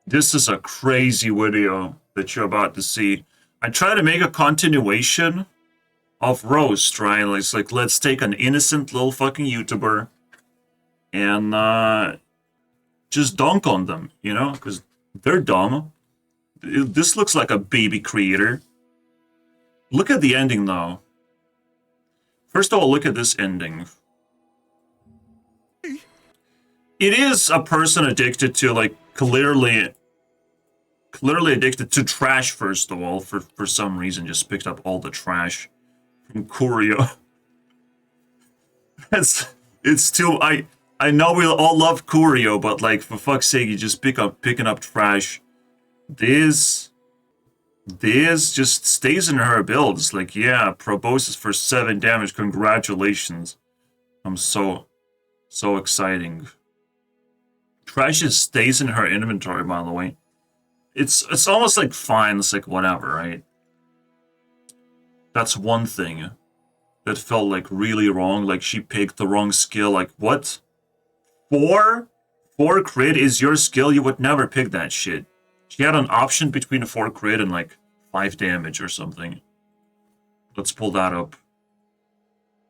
This is a crazy video that you're about to see. I try to make a continuation of Roast, right? It's like, let's take an innocent little fucking YouTuber and just dunk on them, you know? Because they're dumb. This looks like a baby creator. Look at the ending, though. First of all, look at this ending. It is a person addicted to, like, clearly addicted to trash, first of all, for some reason, just picked up all the trash from Curio. It's too, I know we all love Curio, but, like, for fuck's sake, you just picking up trash. This just stays in her builds. Like, yeah, proboscis for 7 damage, congratulations. I'm so exciting. Trash just stays in her inventory, by the way. It's almost like fine, it's like whatever, right? That's one thing that felt like really wrong, like she picked the wrong skill, like what? 4 crit is your skill? You would never pick that shit. She had an option between a 4 crit and like 5 damage or something. Let's pull that up.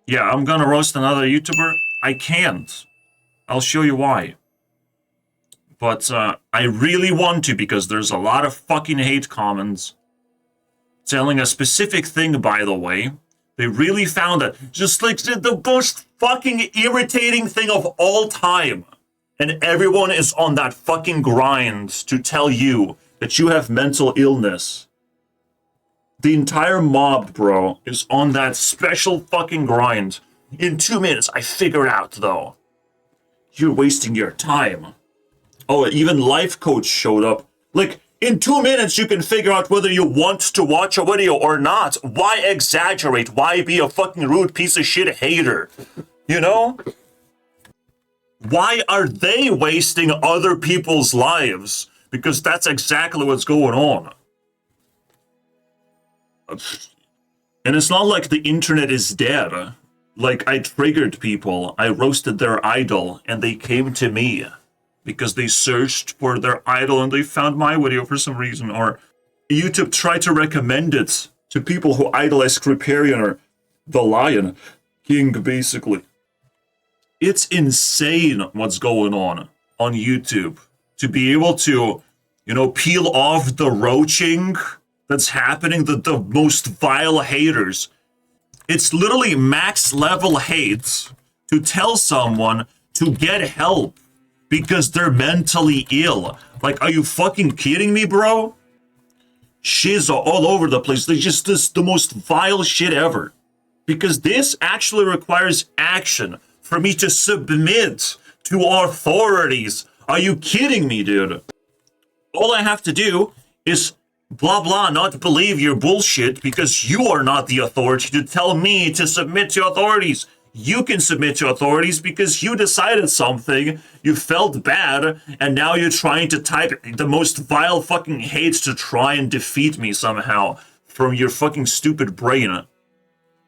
Yeah, I'm gonna roast another YouTuber. I can't. I'll show you why. But I really want to, because there's a lot of fucking hate comments telling a specific thing, by the way. They really found that just like the most fucking irritating thing of all time. And everyone is on that fucking grind to tell you that you have mental illness. The entire mob, bro, is on that special fucking grind. In 2 minutes, I figure out, though. You're wasting your time. Oh, even Life Coach showed up. Like, in 2 minutes, you can figure out whether you want to watch a video or not. Why exaggerate? Why be a fucking rude piece of shit hater? You know? Why are they wasting other people's lives? Because that's exactly what's going on. And it's not like the internet is dead. Like, I triggered people, I roasted their idol, and they came to me. Because they searched for their idol and they found my video for some reason. Or YouTube tried to recommend it to people who idolize Kriparian or the Lion King, basically. It's insane what's going on YouTube. To be able to, you know, peel off the roaching that's happening, the most vile haters. It's literally max level hate to tell someone to get help because they're mentally ill. Like, are you fucking kidding me, bro? Shiz all over the place. They just the most vile shit ever. Because this actually requires action for me to submit to authorities. Are you kidding me, dude? All I have to do is blah blah not believe your bullshit because you are not the authority to tell me to submit to authorities. You can submit to authorities because you decided something, you felt bad, and now you're trying to type the most vile fucking hate to try and defeat me somehow from your fucking stupid brain.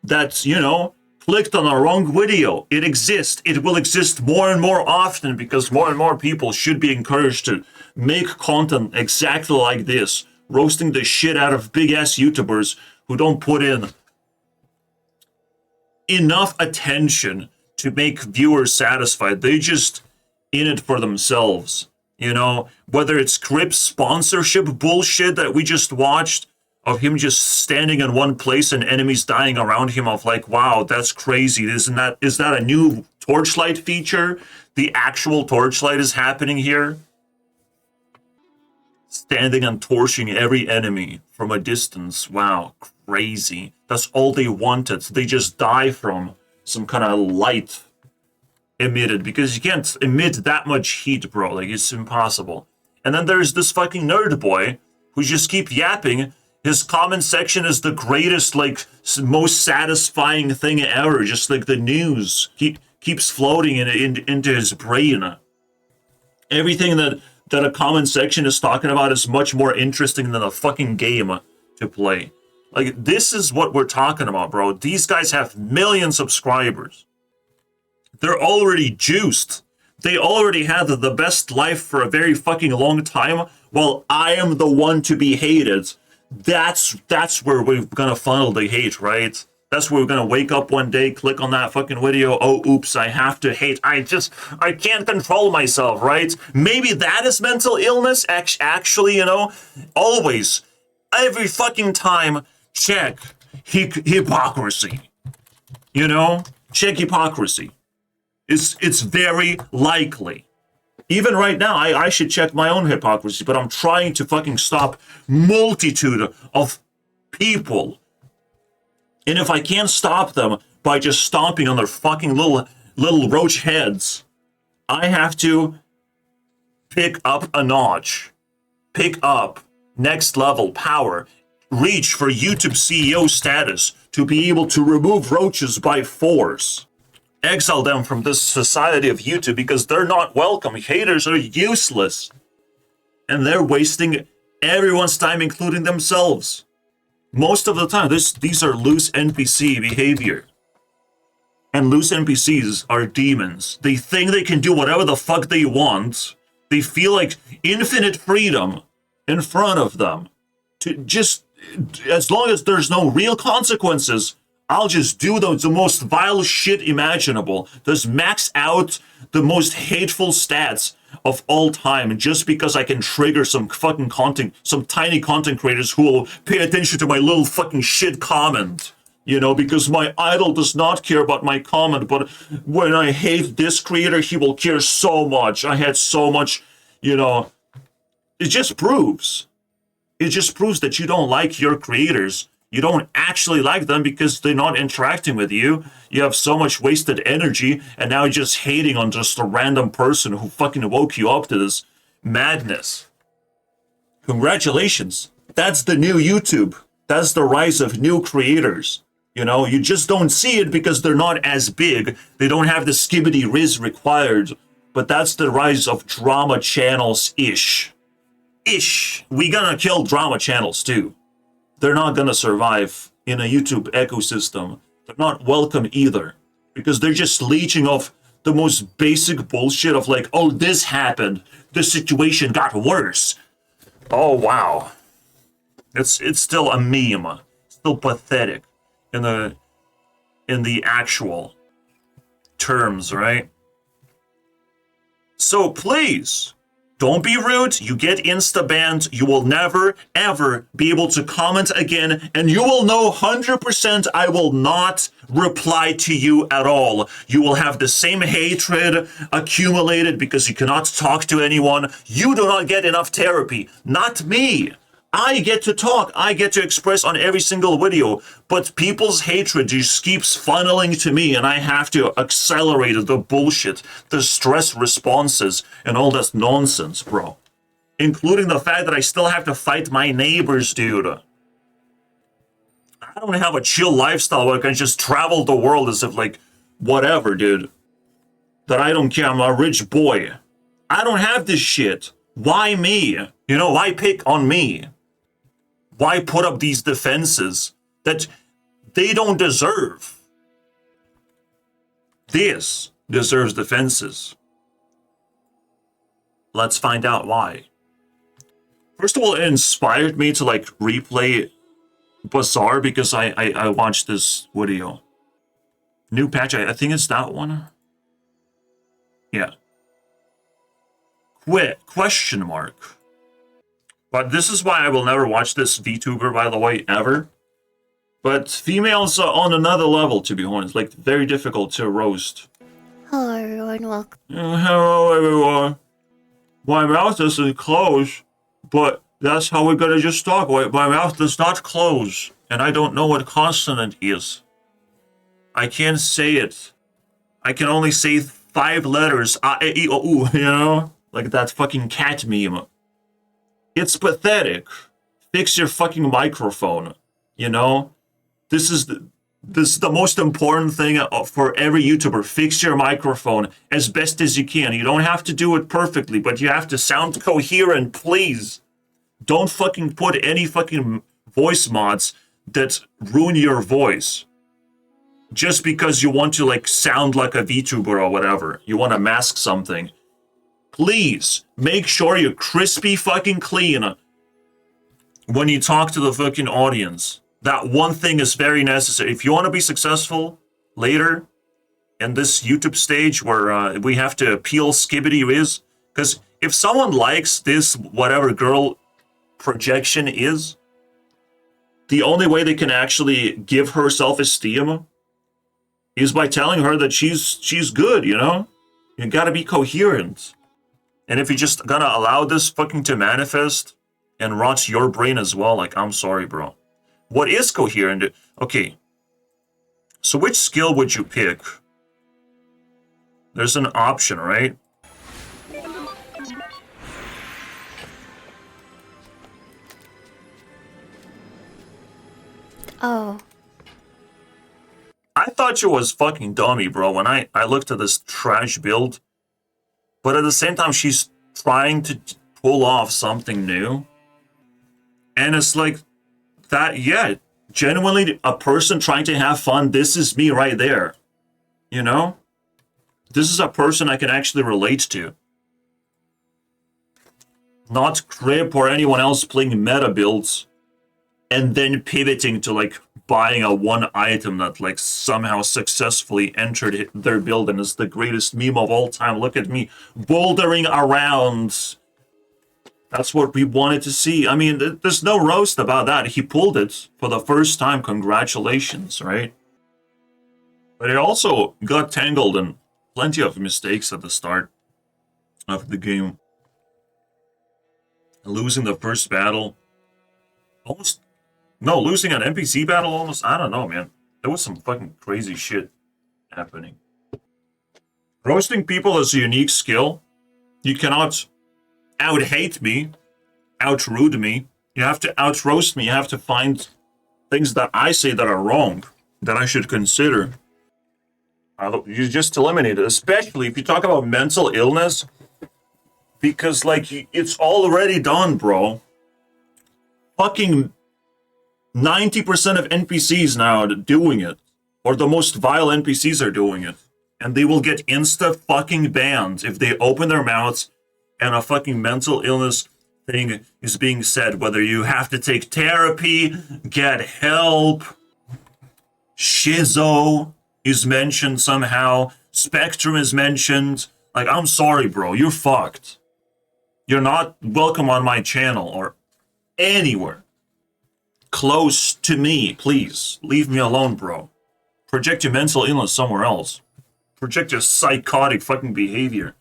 That's, you know, clicked on the wrong video. It exists. It will exist more and more often because more and more people should be encouraged to make content exactly like this, roasting the shit out of big-ass YouTubers who don't put in enough attention to make viewers satisfied. They just in it for themselves. You know, whether it's Crip's sponsorship bullshit that we just watched of him just standing in one place and enemies dying around him, of like, wow, that's crazy. Is that a new Torchlight feature? The actual Torchlight is happening here. Standing and torching every enemy from a distance. Wow, crazy. That's all they wanted. They just die from some kind of light emitted, because you can't emit that much heat, bro. Like, it's impossible. And then there's this fucking nerd boy who just keep yapping. His comment section is the greatest, like, most satisfying thing ever. Just like the news keeps floating into his brain. Everything that a comment section is talking about is much more interesting than a fucking game to play. Like, this is what we're talking about, bro. These guys have million subscribers. They're already juiced. They already had the best life for a very fucking long time, while I am the one to be hated. That's where we're gonna funnel the hate, right? That's where we're gonna wake up one day, click on that fucking video, oh, oops, I have to hate. I can't control myself, right? Maybe that is mental illness, actually, you know? Always, every fucking time, check hypocrisy. You know? Check hypocrisy. It's very likely. Even right now, I should check my own hypocrisy, but I'm trying to fucking stop multitude of people. And if I can't stop them by just stomping on their fucking little roach heads, I have to pick up a notch. Pick up next level power. Reach for YouTube CEO status to be able to remove roaches by force. Exile them from this society of YouTube because they're not welcome. Haters are useless. And they're wasting everyone's time, including themselves. Most of the time, these are loose NPC behavior. And loose NPCs are demons. They think they can do whatever the fuck they want. They feel like infinite freedom in front of them. To just, as long as there's no real consequences, I'll just do the most vile shit imaginable. Just max out the most hateful stats of all time just because I can trigger some fucking content, some tiny content creators who will pay attention to my little fucking shit comment. You know, because my idol does not care about my comment, but when I hate this creator, he will care so much. I had so much, you know, it just proves that you don't like your creators. You don't actually like them because they're not interacting with you. You have so much wasted energy, and now you're just hating on just a random person who fucking woke you up to this madness. Congratulations. That's the new YouTube. That's the rise of new creators. You know, you just don't see it because they're not as big. They don't have the skibbity riz required. But that's the rise of drama channels-ish. We gonna kill drama channels too. They're not gonna survive in a YouTube ecosystem. They're not welcome either. Because they're just leeching off the most basic bullshit of like, oh, this happened. This situation got worse. Oh, wow. It's still a meme. Still pathetic in the actual terms, right? So please, don't be rude. You get insta-banned. You will never, ever be able to comment again. And you will know 100% I will not reply to you at all. You will have the same hatred accumulated because you cannot talk to anyone. You do not get enough therapy. Not me. I get to talk. I get to express on every single video. But people's hatred just keeps funneling to me, and I have to accelerate the bullshit, the stress responses, and all that nonsense, bro. Including the fact that I still have to fight my neighbors, dude. I don't have a chill lifestyle where I can just travel the world as if, like, whatever, dude. That I don't care. I'm a rich boy. I don't have this shit. Why me? You know, why pick on me? Why put up these defenses that they don't deserve? This deserves defenses. Let's find out why. First of all, it inspired me to like replay BAZAAR because I watched this video. New patch, I think it's that one. Yeah. Question mark. But this is why I will never watch this VTuber, by the way, ever. But females are on another level, to be honest. Like, very difficult to roast. Hello everyone, welcome. Hello everyone. My mouth doesn't close, but that's how we're gonna just talk. My mouth does not close, and I don't know what consonant is. I can't say it. I can only say 5 letters. A, E, I, O, U, you know? Like that fucking cat meme. It's pathetic. Fix your fucking microphone, you know? This is the most important thing for every YouTuber. Fix your microphone as best as you can. You don't have to do it perfectly, but you have to sound coherent, please. Don't fucking put any fucking voice mods that ruin your voice. Just because you want to like sound like a VTuber or whatever. You want to mask something. please make sure you're crispy fucking clean when you talk to the fucking audience. That one thing is very necessary. If you want to be successful later in this YouTube stage where we have to appeal Skibbity Riz, because if someone likes this whatever girl projection is, the only way they can actually give her self-esteem is by telling her that she's good, you know? You gotta be coherent. And if you're just gonna allow this fucking to manifest and rot your brain as well, like, I'm sorry, bro. What is coherent? Okay. So which skill would you pick? There's an option, right? Oh. I thought you was fucking dummy, bro, when I looked at this trash build. But at the same time, she's trying to pull off something new. And it's like, that, yeah, genuinely a person trying to have fun, this is me right there. You know? This is a person I can actually relate to. Not Crip or anyone else playing meta builds and then pivoting to like buying a one item that like somehow successfully entered their build and is the greatest meme of all time. Look at me bouldering around. That's what we wanted to see. I mean, there's no roast about that. He pulled it for the first time. Congratulations, right? But it also got tangled in plenty of mistakes at the start of the game. Losing the first battle. Losing an NPC battle almost. I don't know, man. There was some fucking crazy shit happening. Roasting people is a unique skill. You cannot out-hate me, out-rude me. You have to out-roast me. You have to find things that I say that are wrong, that I should consider. You just eliminate it, especially if you talk about mental illness, because, like, it's already done, bro. Fucking 90% of NPCs now are doing it, or the most vile NPCs are doing it, and they will get insta-fucking banned if they open their mouths and a fucking mental illness thing is being said, whether you have to take therapy, get help, Shizo is mentioned somehow, Spectrum is mentioned. Like, I'm sorry, bro, you're fucked. You're not welcome on my channel or anywhere close to me, please. Leave me alone, bro. Project your mental illness somewhere else. Project your psychotic fucking behavior.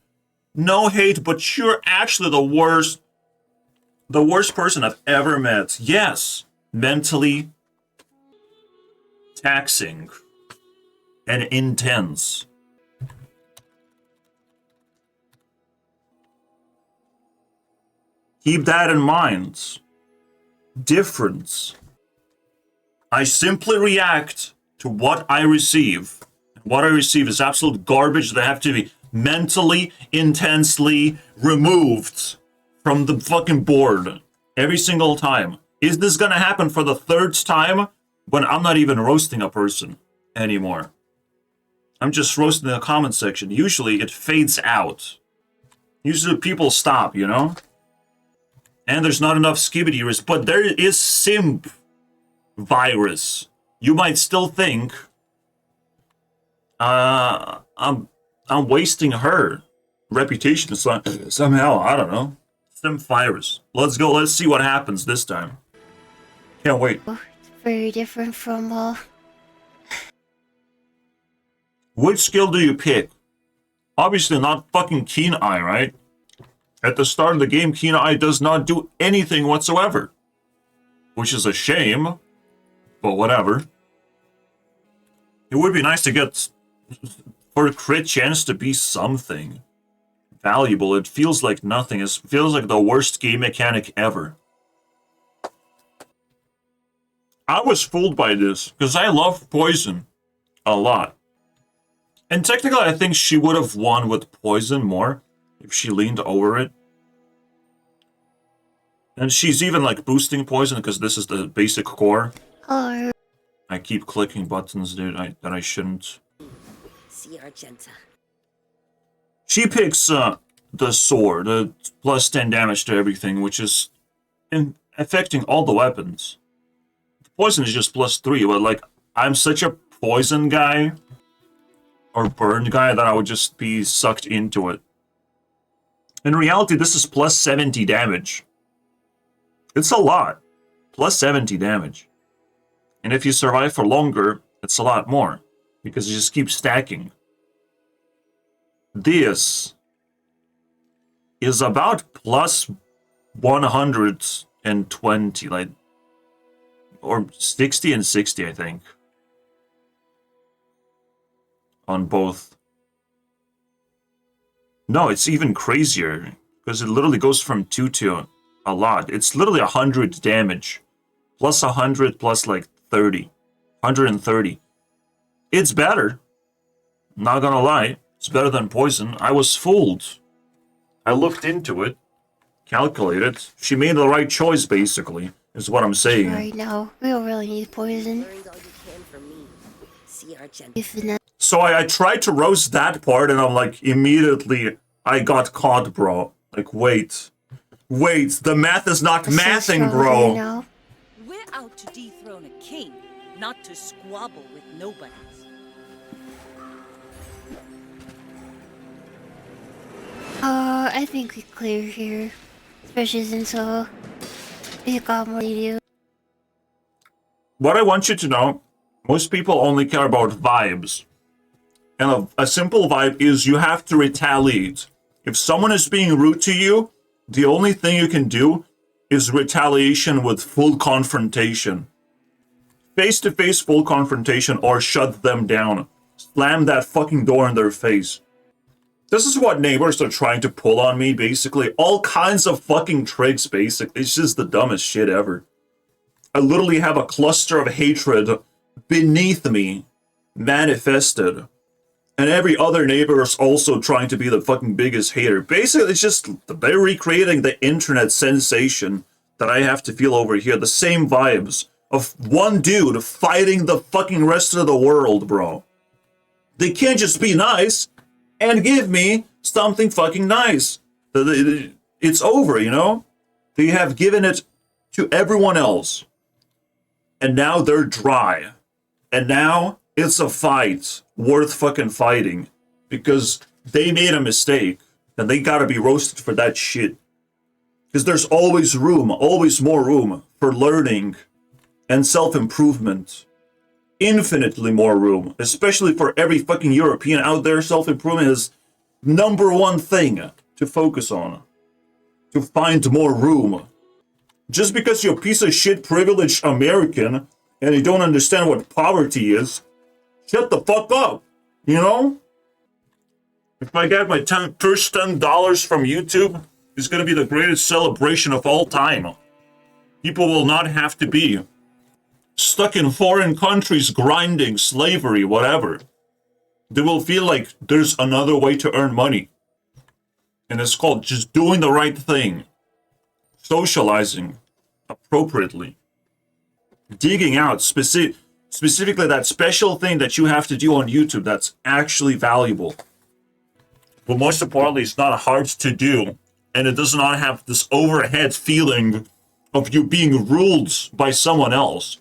No hate, but you're actually the worst person I've ever met. Yes, mentally taxing and intense. Keep that in mind. Difference. I simply react to what I receive. What I receive is absolute garbage that have to be mentally, intensely removed from the fucking board every single time. Is this gonna happen for the third time when I'm not even roasting a person anymore? I'm just roasting the comment section. Usually it fades out. Usually people stop, you know? And there's not enough Skibbity risk, but there is simp virus. You might still think I'm wasting her reputation somehow. I don't know. Simp virus. Let's go. Let's see what happens this time. Can't wait. It's very different from Which skill do you pick? Obviously not fucking Keen Eye, right? At the start of the game, Keen Eye does not do anything whatsoever. Which is a shame. But whatever. It would be nice to get for a crit chance to be something valuable. It feels like nothing. It feels like the worst game mechanic ever. I was fooled by this because I love poison a lot. And technically, I think she would have won with poison more if she leaned over it. And she's even like boosting poison because this is the basic core. Oh. I keep clicking buttons, dude, that I shouldn't. See Argenta. She picks the sword, plus 10 damage to everything, which is affecting all the weapons. The poison is just plus 3, but like, I'm such a poison guy, or burn guy, that I would just be sucked into it. In reality, this is plus 70 damage. It's a lot. Plus 70 damage. And if you survive for longer, it's a lot more. Because you just keep stacking. This is about plus 120, like, or 60 and 60, I think. On both. No, it's even crazier, because it literally goes from 2 to a lot. It's literally 100 damage, plus 100, plus like 30. 130. It's better. Not gonna lie. It's better than poison. I was fooled. I looked into it, calculated. She made the right choice, basically, is what I'm saying. Right now, we don't really need poison. So I tried to roast that part, and I'm like, immediately, I got caught, bro. Like, wait, the math is not mathing, bro. We're out to dethrone a king, not to squabble with nobodies. I think we clear here. Especially since, we got more to do. What I want you to know, most people only care about vibes. And a simple vibe is you have to retaliate. If someone is being rude to you, the only thing you can do is retaliation with full confrontation. Face-to-face full confrontation, or shut them down. Slam that fucking door in their face. This is what neighbors are trying to pull on me, basically. All kinds of fucking tricks, basically. It's just the dumbest shit ever. I literally have a cluster of hatred beneath me, manifested. And every other neighbor is also trying to be the fucking biggest hater. Basically, it's just, they're recreating the internet sensation that I have to feel over here. The same vibes of one dude fighting the fucking rest of the world, bro. They can't just be nice and give me something fucking nice. It's over, you know? They have given it to everyone else. And now they're dry. And now it's a fight worth fucking fighting. Because they made a mistake. And they gotta be roasted for that shit. Because there's always room, always more room for learning and self-improvement. Infinitely more room. Especially for every fucking European out there, self-improvement is #1 thing to focus on. To find more room. Just because you're a piece of shit privileged American and you don't understand what poverty is, shut the fuck up, you know? If I get my first $10 from YouTube, it's gonna be the greatest celebration of all time. People will not have to be stuck in foreign countries grinding, slavery, whatever. They will feel like there's another way to earn money. And it's called just doing the right thing. Socializing appropriately. Digging out specifically that special thing that you have to do on YouTube that's actually valuable. But most importantly, it's not hard to do. And it does not have this overhead feeling of you being ruled by someone else.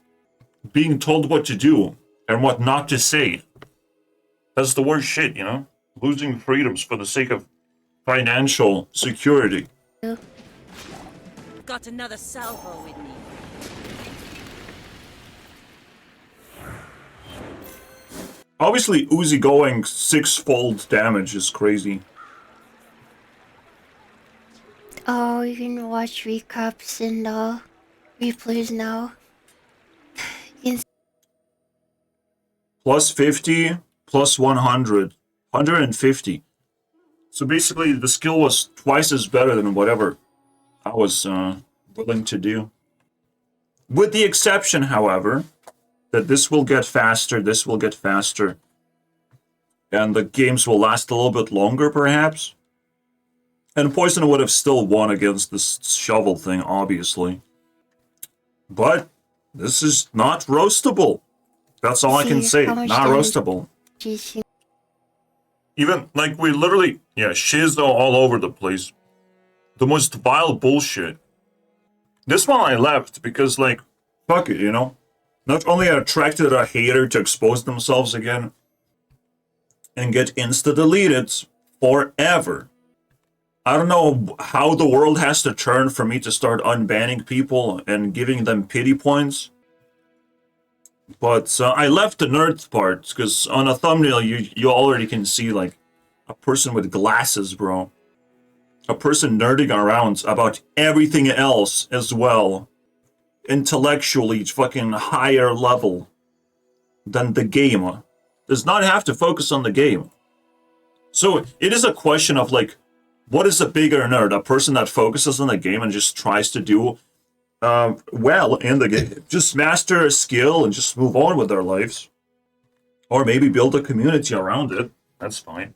Being told what to do and what not to say. That's the worst shit, you know? Losing freedoms for the sake of financial security. Got another salvo with me. Obviously, Uzi going 6-fold damage is crazy. Oh, you can watch recaps and replays now. Plus 50, plus 100. 150. So basically, the skill was twice as better than whatever I was willing to do. With the exception, however, that this will get faster, this will get faster. And the games will last a little bit longer, perhaps. And Poison would have still won against this shovel thing, obviously. But this is not roastable. That's all I can say. Not roastable. Even, like, we literally Yeah, shizo all over the place. The most vile bullshit. This one I left because, like, fuck it, you know? Not only attracted a hater to expose themselves again and get insta-deleted forever. I don't know how the world has to turn for me to start unbanning people and giving them pity points. But I left the nerd part because on a thumbnail you already can see like a person with glasses, bro. A person nerding around about everything else as well. Intellectually fucking higher level than the game. Does not have to focus on the game. So it is a question of like, what is a bigger nerd? A person that focuses on the game and just tries to do well in the game. Just master a skill and just move on with their lives. Or maybe build a community around it. That's fine.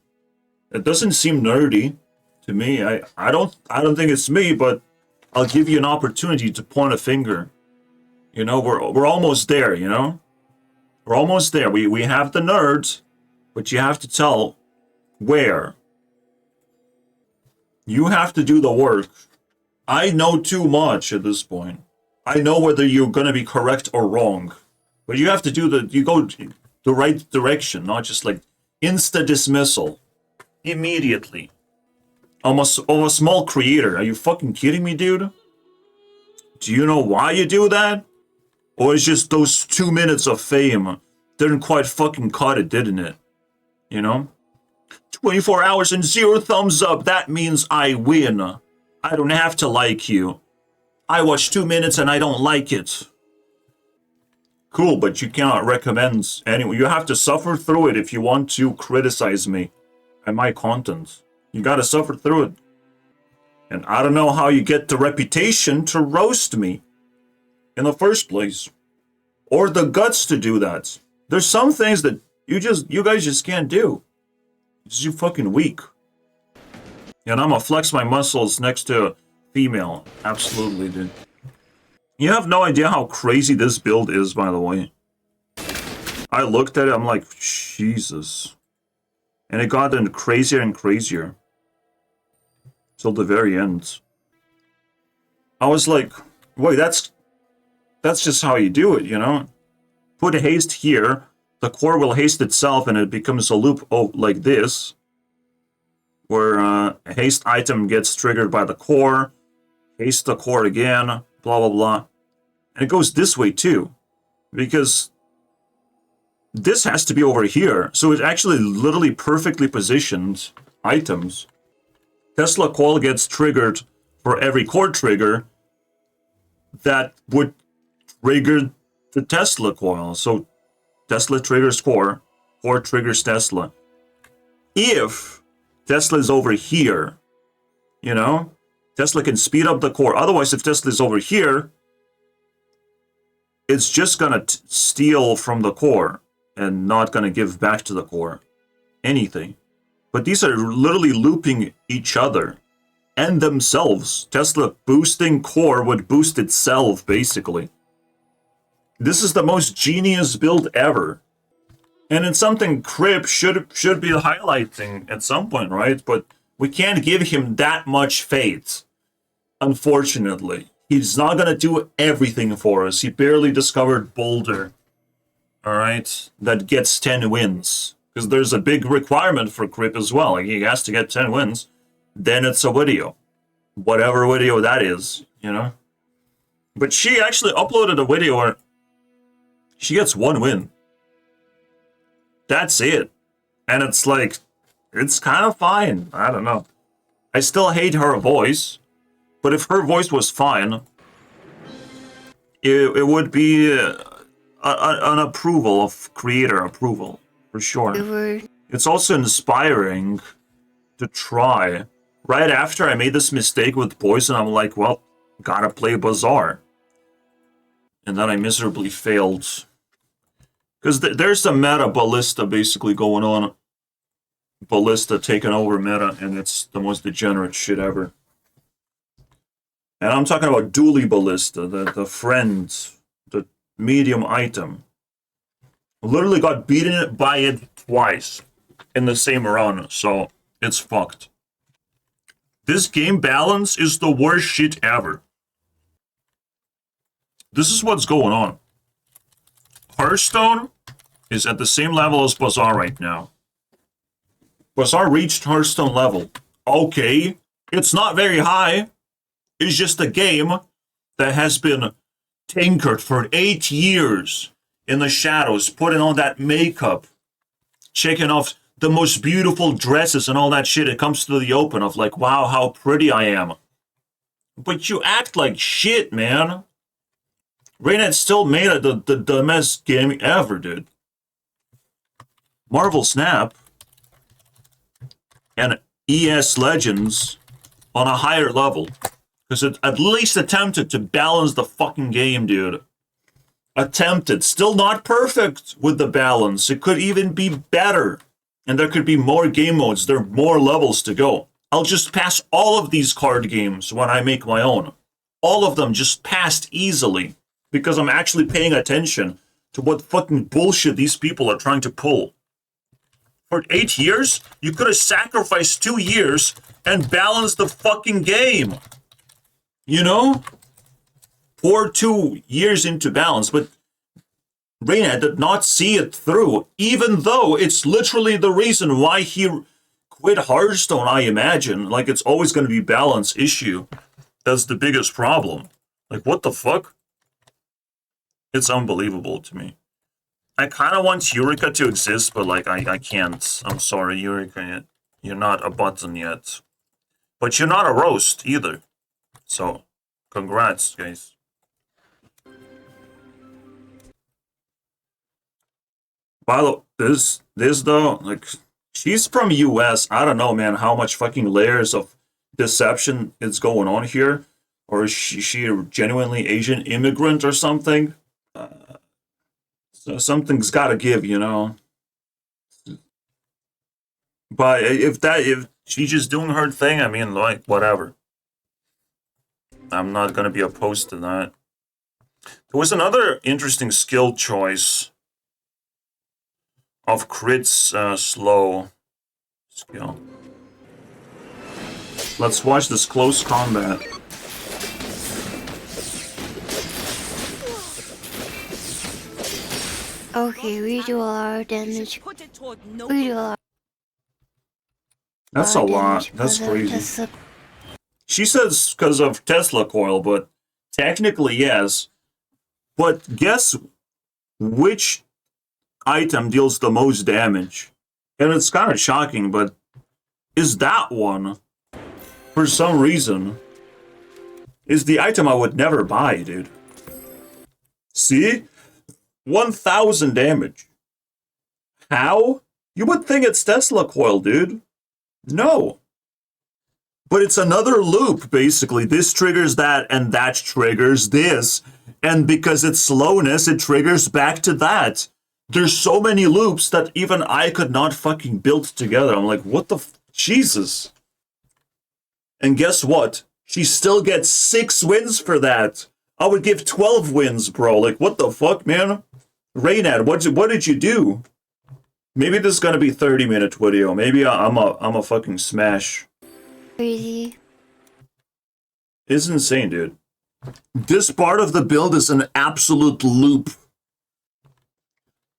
It doesn't seem nerdy to me. I don't think it's me, but I'll give you an opportunity to point a finger. You know, we're almost there, you know? We're almost there. We have the nerds, but you have to tell where. You have to do the work. I know too much at this point. I know whether you're gonna be correct or wrong. But you have to do you go the right direction, not just like insta-dismissal. Immediately. Almost a small creator. Are you fucking kidding me, dude? Do you know why you do that? Or it's just those 2 minutes of fame didn't quite fucking cut it, didn't it? You know? 24 hours and 0 thumbs up, that means I win. I don't have to like you. I watch 2 minutes and I don't like it. Cool, but you cannot recommend anyone. You have to suffer through it if you want to criticize me and my content. You gotta suffer through it. And I don't know how you get the reputation to roast me in the first place. Or the guts to do that. There's some things that you guys just can't do. It's you fucking weak. And I'm gonna flex my muscles next to a female. Absolutely, dude. You have no idea how crazy this build is, by the way. I looked at it, I'm like, Jesus. And it got then crazier and crazier. Till the very end. I was like, wait, that's just how you do it, you know? Put a haste here, the core will haste itself and it becomes a loop like this. Where a haste item gets triggered by the core, haste the core again, blah blah blah. And it goes this way too. Because this has to be over here. So it actually literally perfectly positioned items. Tesla coil gets triggered for every core trigger that would trigger the Tesla coil. So Tesla triggers core triggers Tesla. If Tesla is over here, you know, Tesla can speed up the core. Otherwise, if Tesla is over here, it's just gonna steal from the core and not gonna give back to the core anything. But these are literally looping each other and themselves. Tesla boosting core would boost itself, basically. This is the most genius build ever. And it's something Crip should be highlighting at some point, right? But we can't give him that much faith, unfortunately. He's not going to do everything for us. He barely discovered Boulder, all right, that gets 10 wins. Because there's a big requirement for Crip as well. Like, he has to get 10 wins. Then it's a video. Whatever video that is, you know? But she actually uploaded a video where she gets 1 win. That's it. And it's like, it's kind of fine. I don't know. I still hate her voice. But if her voice was fine, it would be an approval of creator approval, for sure. It's also inspiring to try. Right after I made this mistake with Poison, I'm like, well, gotta play Bazaar. And then I miserably failed. Because there's the meta Ballista basically going on. Ballista taking over meta, and it's the most degenerate shit ever. And I'm talking about Dually Ballista, the friend, the medium item. Literally got beaten by it twice in the same run, so It's fucked. This game balance is the worst shit ever. This is what's going on. Hearthstone is at the same level as Bazaar right now. Bazaar reached Hearthstone level. Okay, it's not very high. It's just a game that has been tinkered for 8 years in the shadows, putting on that makeup, checking off the most beautiful dresses and all that shit. It comes to the open of like, wow, how pretty I am. But you act like shit, man. Raynet still made it the dumbest game ever, dude. Marvel Snap and ES Legends on a higher level. Because it at least attempted to balance the fucking game, dude. Attempted. Still not perfect with the balance. It could even be better. And there could be more game modes. There are more levels to go. I'll just pass all of these card games when I make my own. All of them just passed easily. Because I'm actually paying attention to what fucking bullshit these people are trying to pull. For 8 years, you could have sacrificed 2 years and balanced the fucking game. You know? Pour 2 years into balance, but Raynet did not see it through, even though it's literally the reason why he quit Hearthstone, I imagine. Like, it's always going to be balance issue. That's the biggest problem. Like, what the fuck? It's unbelievable to me. I kind of want Eureka to exist, but, like, I can't. I'm sorry, Eureka. You're not a button yet. But you're not a roast, either. So, congrats, guys. By the this though, like, she's from US. I don't know, man, how much fucking layers of deception is going on here, or is she a genuinely Asian immigrant or something? So something's got to give, you know. But if she's just doing her thing, I mean, like, whatever. I'm not gonna be opposed to that. There was another interesting skill choice of crits slow skill. Let's watch this close combat. Okay, we do a lot of damage. Put it toward no We do a lot. That's a lot. That's crazy. She says because of Tesla coil, but technically yes. But guess which item deals the most damage? And it's kind of shocking, but is that one, for some reason, is the item I would never buy, dude. See? 1,000 damage. How? You would think it's Tesla coil, dude. No. But it's another loop, basically. This triggers that, and that triggers this. And because it's slowness, it triggers back to that. There's so many loops that even I could not fucking build together. I'm like, what the Jesus. And guess what? She still gets 6 wins for that. I would give 12 wins, bro. Like, what the fuck, man? Raynet, what did you do? Maybe this is gonna be a 30-minute video. Maybe I'm a fucking smash. Crazy. It's insane, dude. This part of the build is an absolute loop.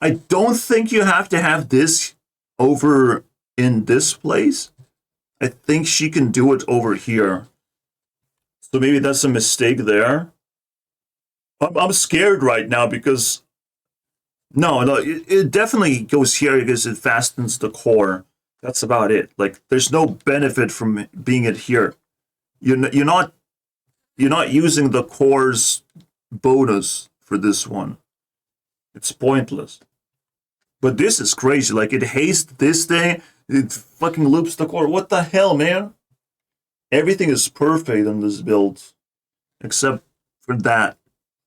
I don't think you have to have this over in this place. I think she can do it over here. So maybe that's a mistake there. I'm scared right now because... No, it definitely goes here because it fastens the core. That's about it. Like, there's no benefit from being it here. You're not using the core's bonus for this one. It's pointless. But this is crazy. Like, it hastes this thing. It fucking loops the core. What the hell, man? Everything is perfect in this build. Except for that.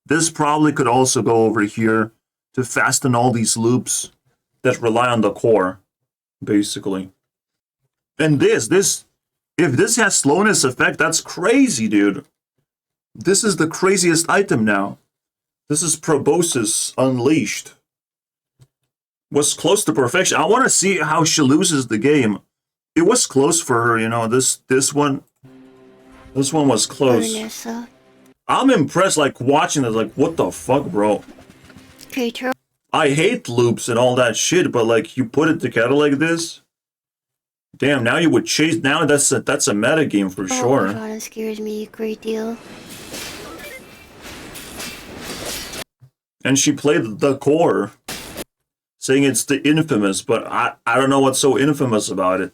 This probably could also go over here to fasten all these loops that rely on the core, basically. And if this has slowness effect, that's crazy, dude. This is the craziest item now. This is Proboscis Unleashed. Was close to perfection. I want to see how she loses the game. It was close for her, you know. This one was close. Vanessa. I'm impressed, like watching it. Like, what the fuck, bro? Creature. I hate loops and all that shit, but like you put it together like this. Damn, now you would chase. Now that's a meta game for sure. It scares me a great deal. And she played the core, saying it's the infamous, but I don't know what's so infamous about it.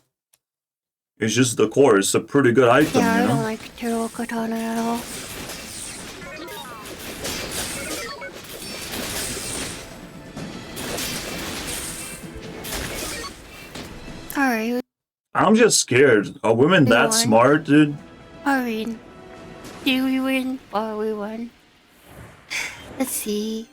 It's just the core. It's a pretty good item, Yeah, you I know? don't like Turtle Katana at all. Alright, I'm just scared. Are women We that won. smart, dude? I mean, do we win? Oh, we won. Let's see.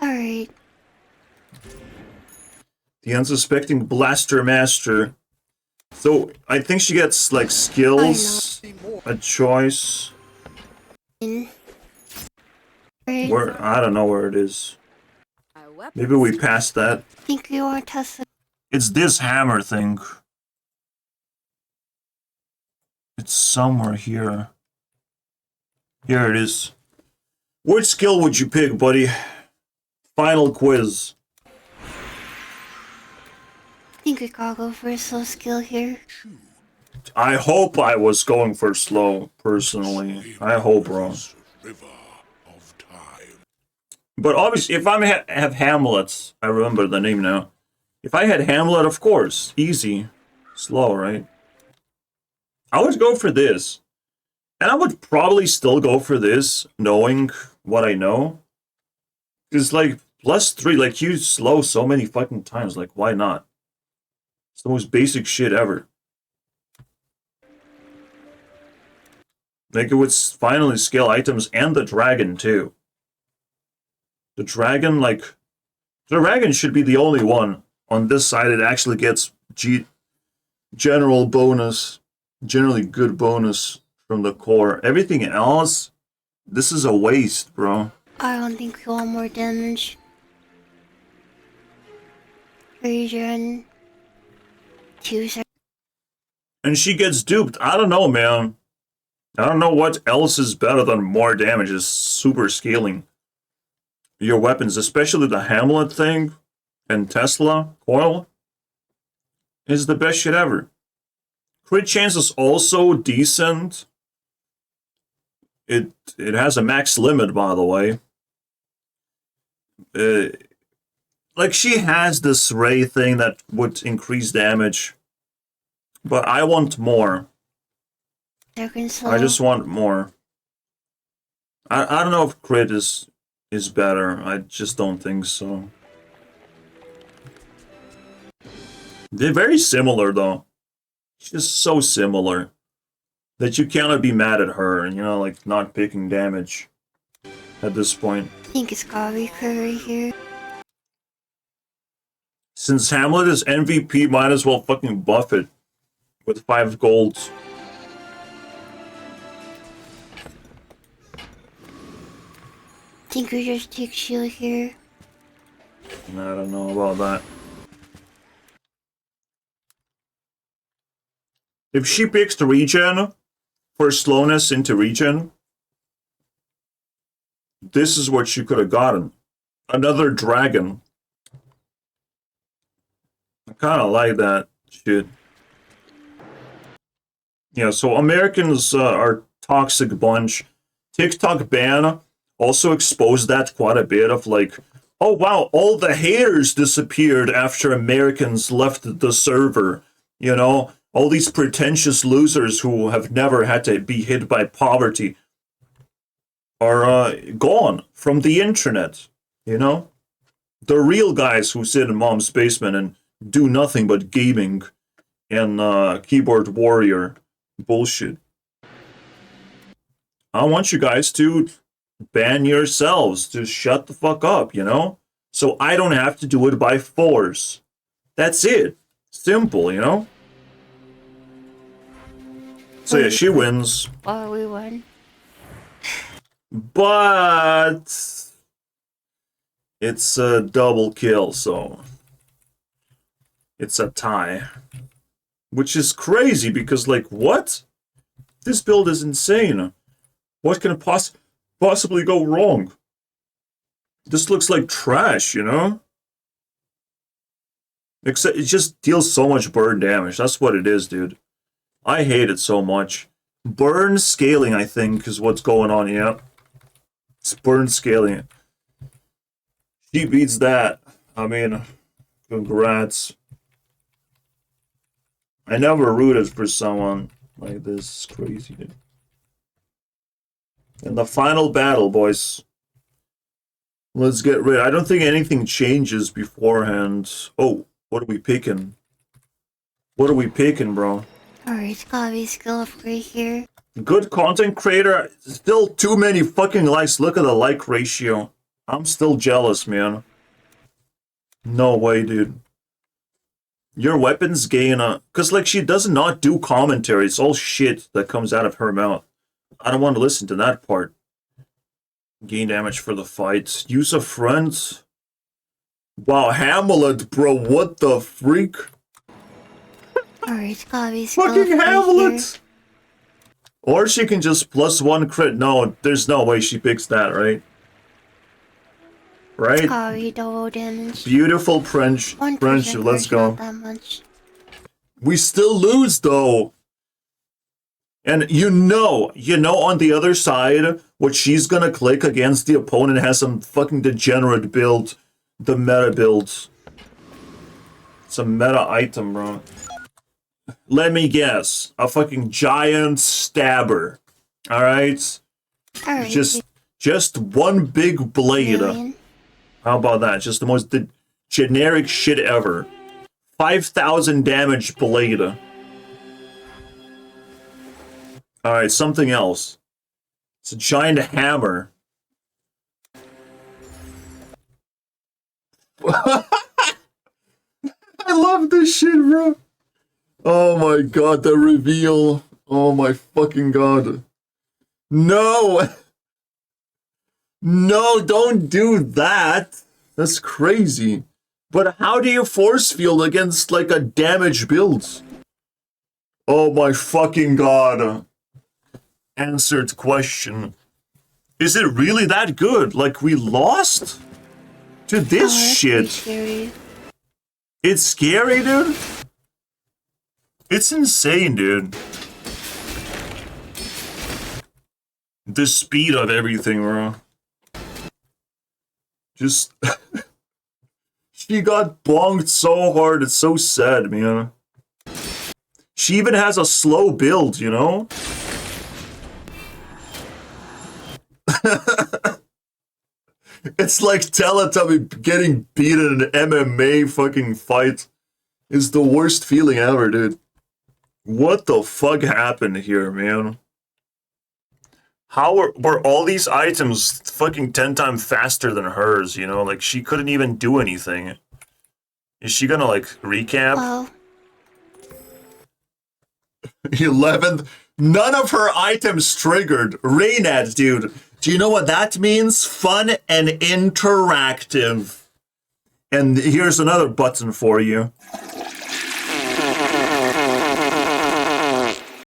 Alright. The unsuspecting blaster master. So I think she gets like skills, a choice. Right. Where I don't know where it is. Maybe we passed that. I think we want to test it. It's this hammer thing. It's somewhere here. Here it is. Which skill would you pick, buddy? Final quiz. I think we gotta go for a slow skill here. I hope I was going for slow, personally. I hope wrong. But obviously, if I have Hamlet, I remember the name now. If I had Hamlet, of course, easy. Slow, right? I would go for this. And I would probably still go for this, knowing what I know. It's like, +3, like, you slow so many fucking times, like, why not? It's the most basic shit ever. Like, it would finally scale items and the dragon, too. The dragon, like... The dragon should be the only one on this side that actually gets general bonus. Generally good bonus from the core. Everything else, this is a waste, bro. I don't think we want more damage. Regen. 2 seconds. And she gets duped. I don't know, man. I don't know what else is better than more damage. Is super scaling your weapons, especially the Hamlet thing and Tesla coil is the best shit ever. Crit chance is also decent. It has a max limit, by the way. Like, she has this ray thing that would increase damage, but I want more. Slow. I just want more. I don't know if crit is better. I just don't think so. They're very similar, though. Just so similar that you cannot be mad at her, and, you know, like, not picking damage at this point. I think it's gotta be Curry here. Since Hamlet is MVP, might as well fucking buff it with 5 golds. I think we just take shield here. I don't know about that. If she picks the regen for slowness into regen, this is what she could have gotten. Another dragon. I kind of like that shit. Yeah, so Americans are toxic bunch. TikTok ban also exposed that quite a bit of like, oh wow, all the haters disappeared after Americans left the server. You know, all these pretentious losers who have never had to be hit by poverty are gone from the internet, you know? The real guys who sit in mom's basement and do nothing but gaming and keyboard warrior bullshit. I want you guys to ban yourselves, to shut the fuck up, you know? So I don't have to do it by force. That's it. Simple, you know? So yeah, she wins. Oh, we won. But it's a double kill, so it's a tie. Which is crazy because, like, what? This build is insane. What can possibly go wrong? This looks like trash, you know? Except it just deals so much burn damage. That's what it is, dude. I hate it so much. Burn scaling, I think, is what's going on, yeah. It's burn scaling. She beats that. I mean, congrats. I never rooted for someone like this. It's crazy, dude. In the final battle, boys. Let's get rid. I don't think anything changes beforehand. Oh, what are we picking? What are we picking, bro? Alright, it's gotta be skill upgrade here. Good content creator. Still too many fucking likes. Look at the like ratio. I'm still jealous, man. No way, dude. Your weapons gain a... Because, like, she does not do commentary. It's all shit that comes out of her mouth. I don't want to listen to that part. Gain damage for the fight. Use a front. Wow, Hamlet, bro. What the freak? Alright, it's gotta be skill Fucking upgrade Hamlet! here. Or she can just +1 crit. No, there's no way she picks that, right? Right? It's gotta be double damage. Beautiful friendship. Let's go. Not that much. We still lose, though. And you know on the other side, what she's gonna click against the opponent has some fucking degenerate build. The meta build. It's a meta item, bro. Let me guess. A fucking giant stabber. Alright? Alright. Just one big blade. Million. How about that? Just the most generic shit ever. 5,000 damage blade. Alright, something else. It's a giant hammer. I love this shit, bro. Oh my god, the reveal. Oh my fucking god. No! No, don't do that. That's crazy. But how do you force field against, like, a damage build? Oh my fucking god. Answered question. Is it really that good? Like, we lost? To this That's shit. pretty scary. It's scary, dude. It's insane, dude. The speed of everything, bro. Just... She got bonked so hard, it's so sad, man. She even has a slow build, you know? It's like Teletubby getting beaten in an MMA fucking fight is the worst feeling ever, dude. What the fuck happened here, man? How were all these items fucking 10 times faster than hers, you know? Like, she couldn't even do anything. Is she gonna, like, recap? Well, 11th. None of her items triggered. Raynad, dude. Do you know what that means? Fun and interactive. And here's another button for you.